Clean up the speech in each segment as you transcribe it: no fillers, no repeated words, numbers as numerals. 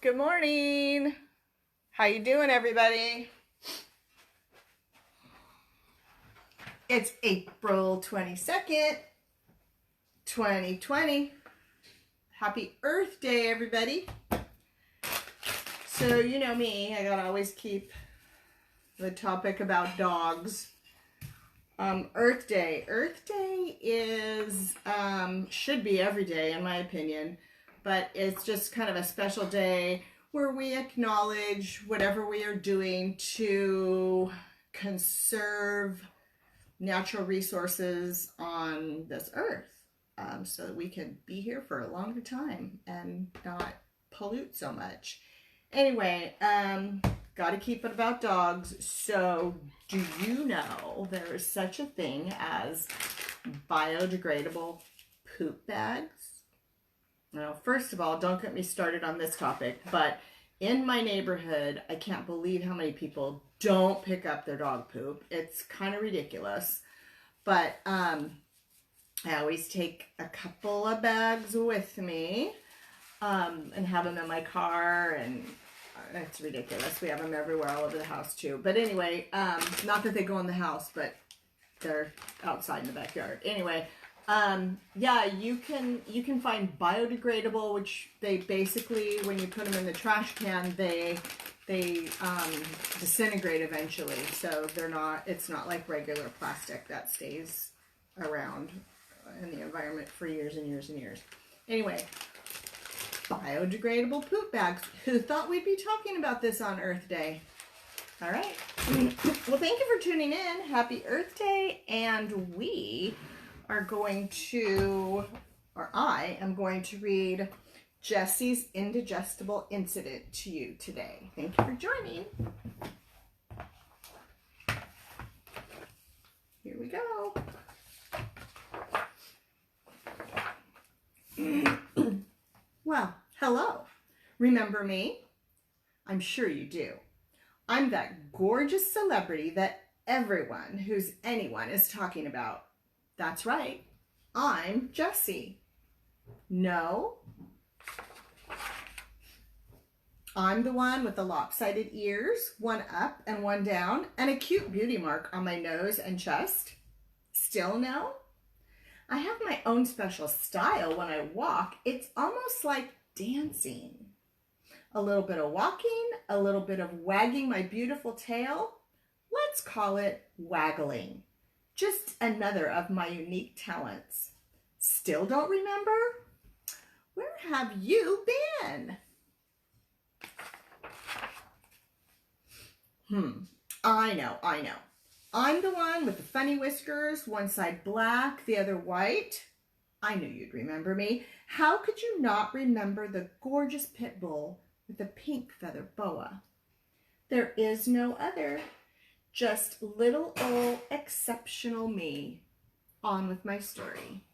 Good morning. How you doing, everybody? It's April 22nd, 2020. Happy Earth Day, everybody. So, you know me, I gotta always keep the topic about dogs. Earth Day. Earth Day is, should be every day, in my opinion, but it's just kind of a special day where we acknowledge whatever we are doing to conserve natural resources on this earth, so that we can be here for a longer time and not pollute so much. Anyway, got to keep it about dogs. So do you know there is such a thing as biodegradable poop bags? Now, first of all, don't get me started on this topic, but in my neighborhood, I can't believe how many people don't pick up their dog poop. It's kind of ridiculous. But I always take a couple of bags with me and have them in my car, and it's ridiculous. We have them everywhere, all over the house too. But anyway, not that they go in the house, but they're outside in the backyard. Anyway, yeah, you can find biodegradable, which they basically, when you put them in the trash can, they disintegrate eventually. So it's not like regular plastic that stays around in the environment for years and years and years. Anyway, biodegradable poop bags. Who thought we'd be talking about this on Earth Day? All right. Well, thank you for tuning in. Happy Earth Day. And we are going to, or I am going to read Jessie's Indigestible incident to you today. Thank you for joining. Here we go. Well, hello. Remember me? I'm sure you do. I'm that gorgeous celebrity that everyone who's anyone is talking about. That's right. I'm Jessie. No? I'm the one with the lopsided ears, one up and one down, and a cute beauty mark on my nose and chest. Still no? I have my own special style when I walk. It's almost like dancing. A little bit of walking, a little bit of wagging my beautiful tail. Let's call it waggling. Just another of my unique talents. Still don't remember? Where have you been? I know. I'm the one with the funny whiskers, one side black, the other white. I knew you'd remember me. How could you not remember the gorgeous pit bull with the pink feather boa? There is no other. Just little old exceptional me. On with my story.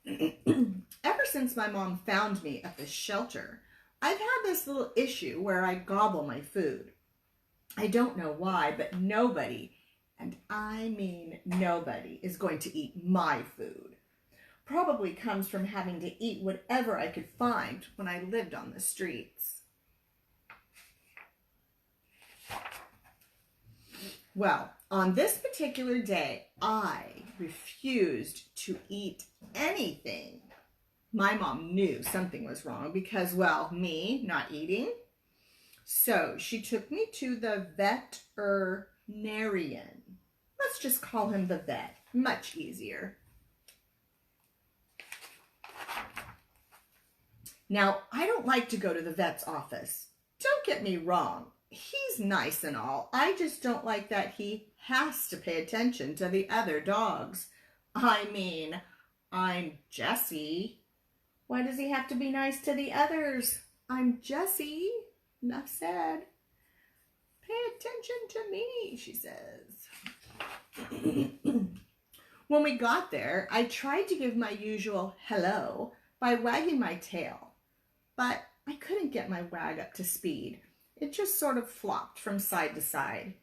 Ever since my mom found me at the shelter, I've had this little issue where I gobble my food. I don't know why, but nobody, and I mean nobody, is going to eat my food. Probably comes from having to eat whatever I could find when I lived on the streets. Well, on this particular day, I refused to eat anything. My mom knew something was wrong because, well, me not eating. So she took me to the veterinarian. Let's just call him the vet. Much easier. Now, I don't like to go to the vet's office. Don't get me wrong. He's nice and all. I just don't like that he has to pay attention to the other dogs. I mean, I'm Jessie. Why does he have to be nice to the others? I'm Jessie. Enough said. Pay attention to me, she says. When we got there, I tried to give my usual hello by wagging my tail, but I couldn't get my wag up to speed. It just sort of flopped from side to side.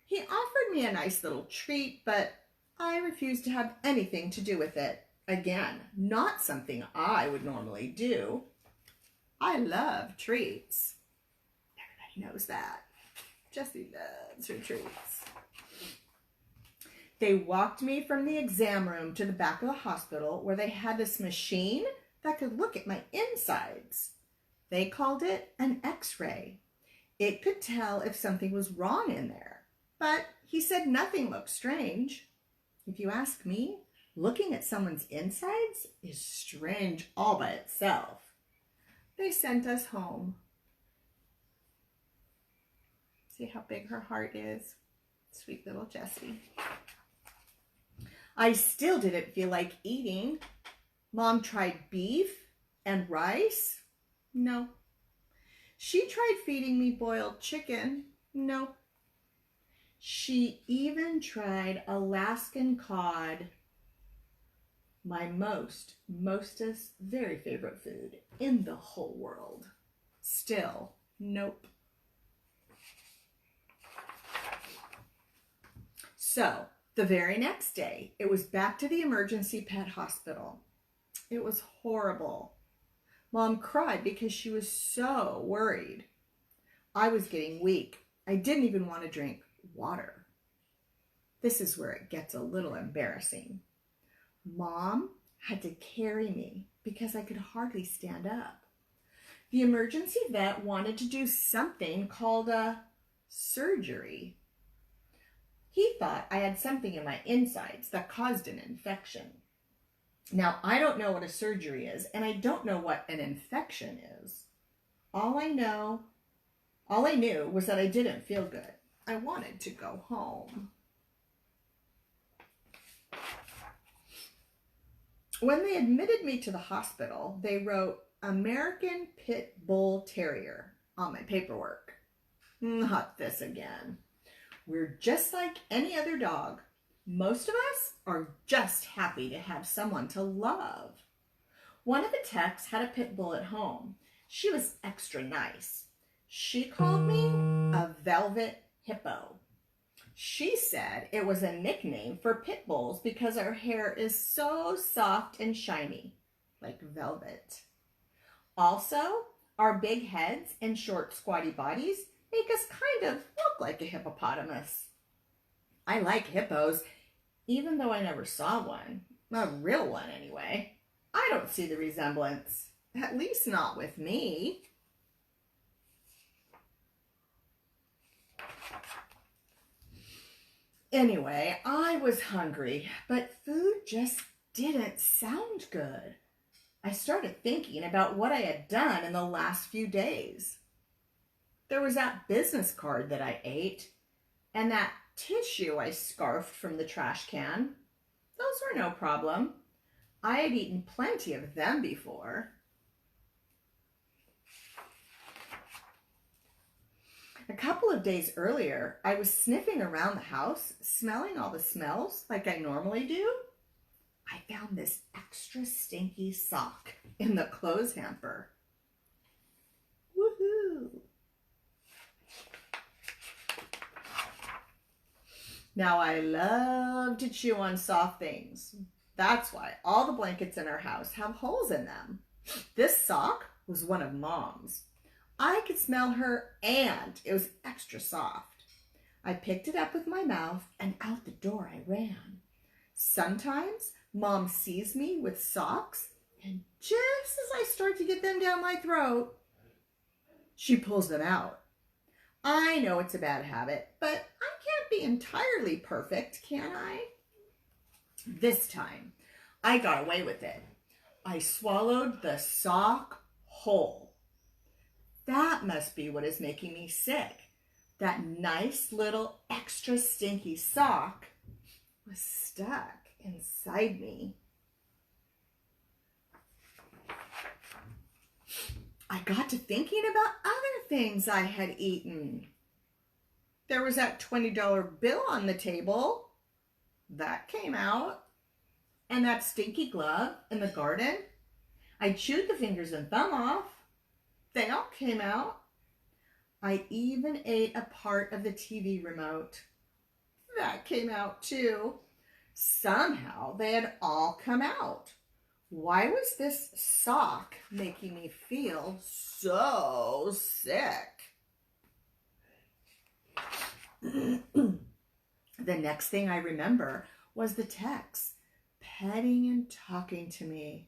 He offered me a nice little treat, but I refused to have anything to do with it. Again, not something I would normally do. I love treats. Everybody knows that. Jessie loves her treats. They walked me from the exam room to the back of the hospital where they had this machine that could look at my insides. They called it an X-ray. It could tell if something was wrong in there, but he said nothing looked strange. If you ask me, looking at someone's insides is strange all by itself. They sent us home. See how big her heart is? Sweet little Jessie. I still didn't feel like eating. Mom tried beef and rice. No. She tried feeding me boiled chicken. No. She even tried Alaskan cod. My mostest, very favorite food in the whole world. Still, nope. So, the very next day, it was back to the emergency pet hospital. It was horrible. Mom cried because she was so worried. I was getting weak. I didn't even want to drink water. This is where it gets a little embarrassing. Mom had to carry me because I could hardly stand up. The emergency vet wanted to do something called a surgery. He thought I had something in my insides that caused an infection. Now, I don't know what a surgery is, and I don't know what an infection is. All I knew was that I didn't feel good. I wanted to go home. When they admitted me to the hospital, they wrote American Pit Bull Terrier on my paperwork. Not this again. We're just like any other dog. Most of us are just happy to have someone to love. One of the techs had a pit bull at home. She was extra nice. She called me a velvet hippo. She said it was a nickname for pit bulls because our hair is so soft and shiny, like velvet. Also, our big heads and short squatty bodies make us kind of look like a hippopotamus. I like hippos, even though I never saw one. A real one, anyway. I don't see the resemblance. At least not with me. Anyway, I was hungry, but food just didn't sound good. I started thinking about what I had done in the last few days. There was that business card that I ate, and that tissue I scarfed from the trash can. Those were no problem. I had eaten plenty of them before. A couple of days earlier, I was sniffing around the house, smelling all the smells like I normally do. I found this extra stinky sock in the clothes hamper. Woohoo! Now, I love to chew on soft things. That's why all the blankets in our house have holes in them. This sock was one of Mom's. I could smell her, and it was extra soft. I picked it up with my mouth, and out the door I ran. Sometimes Mom sees me with socks, and just as I start to get them down my throat, she pulls them out. I know it's a bad habit, but I can't be entirely perfect, can I? This time, I got away with it. I swallowed the sock whole. That must be what is making me sick. That nice little extra stinky sock was stuck inside me. I got to thinking about other things I had eaten. There was that $20 bill on the table. That came out. And that stinky glove in the garden. I chewed the fingers and thumb off. They all came out. I even ate a part of the TV remote. That came out too. Somehow they had all come out. Why was this sock making me feel so sick? The next thing I remember was the Tex petting and talking to me.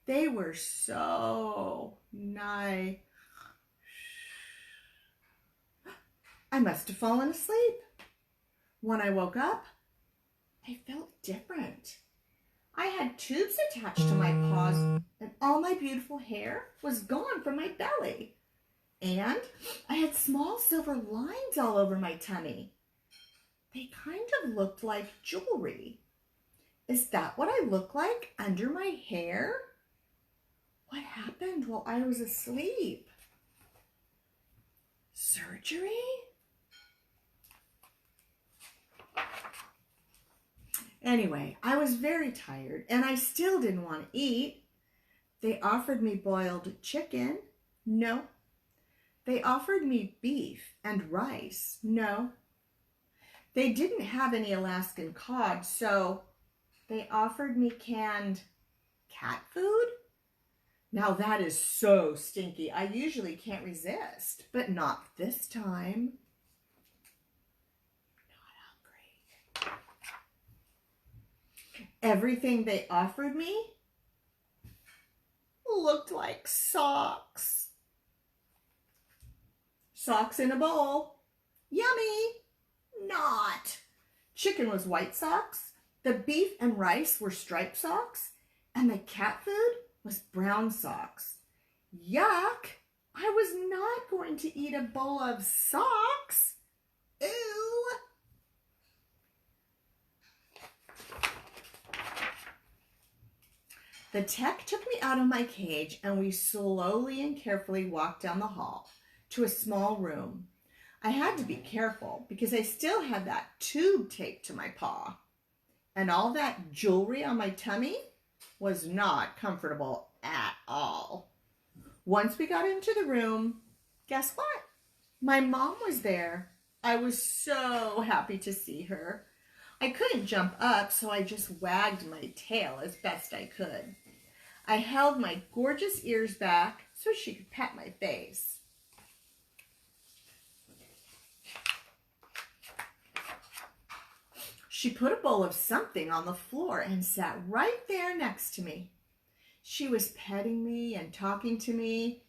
They were so nice. I must have fallen asleep. When I woke up, I felt different. I had tubes attached to my paws, and all my beautiful hair was gone from my belly. And I had small silver lines all over my tummy. They kind of looked like jewelry. Is that what I look like under my hair? What happened while I was asleep? Surgery? Anyway, I was very tired and I still didn't want to eat. They offered me boiled chicken. No. They offered me beef and rice. No. They didn't have any Alaskan cod, so they offered me canned cat food. Now that is so stinky. I usually can't resist, but not this time. Not hungry. Everything they offered me looked like socks. Socks in a bowl. Yummy. Not. Chicken was white socks. The beef and rice were striped socks. And the cat food was brown socks. Yuck. I was not going to eat a bowl of socks. Ew. The tech took me out of my cage and we slowly and carefully walked down the hall to a small room. I had to be careful because I still had that tube taped to my paw. And all that jewelry on my tummy was not comfortable at all. Once we got into the room, guess what? My mom was there. I was so happy to see her. I couldn't jump up, so I just wagged my tail as best I could. I held my gorgeous ears back so she could pat my face. She put a bowl of something on the floor and sat right there next to me. She was petting me and talking to me.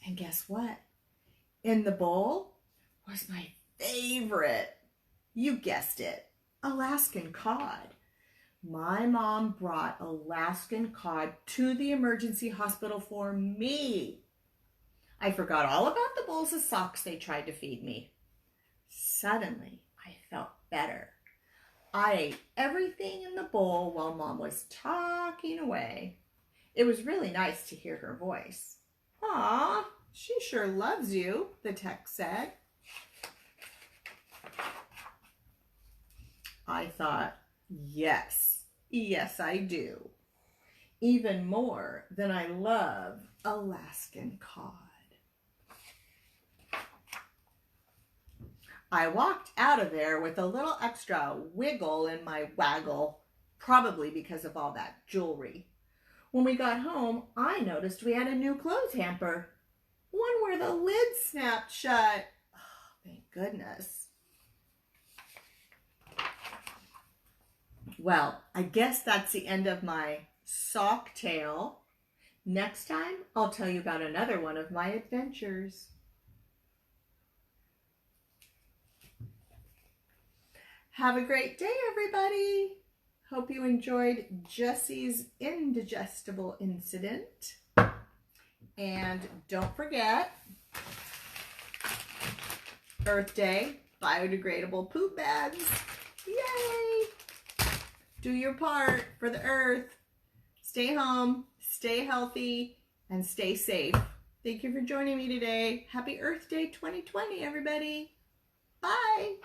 And guess what? In the bowl was my favorite. You guessed it, Alaskan cod. My mom brought Alaskan cod to the emergency hospital for me. I forgot all about the bowls of socks they tried to feed me. Suddenly, I felt better. I ate everything in the bowl while Mom was talking away. It was really nice to hear her voice. Aw, she sure loves you, the tech said. I thought, yes, I do. Even more than I love Alaskan cod. I walked out of there with a little extra wiggle in my waggle, probably because of all that jewelry. When we got home, I noticed we had a new clothes hamper, one where the lid snapped shut. Oh, thank goodness. Well, I guess that's the end of my sock tale. Next time, I'll tell you about another one of my adventures. Have a great day, everybody. Hope you enjoyed Jessie's Indigestible incident. And don't forget, Earth Day, biodegradable poop bags. Yay! Do your part for the earth. Stay home, stay healthy, and stay safe. Thank you for joining me today. Happy Earth Day 2020, everybody. Bye.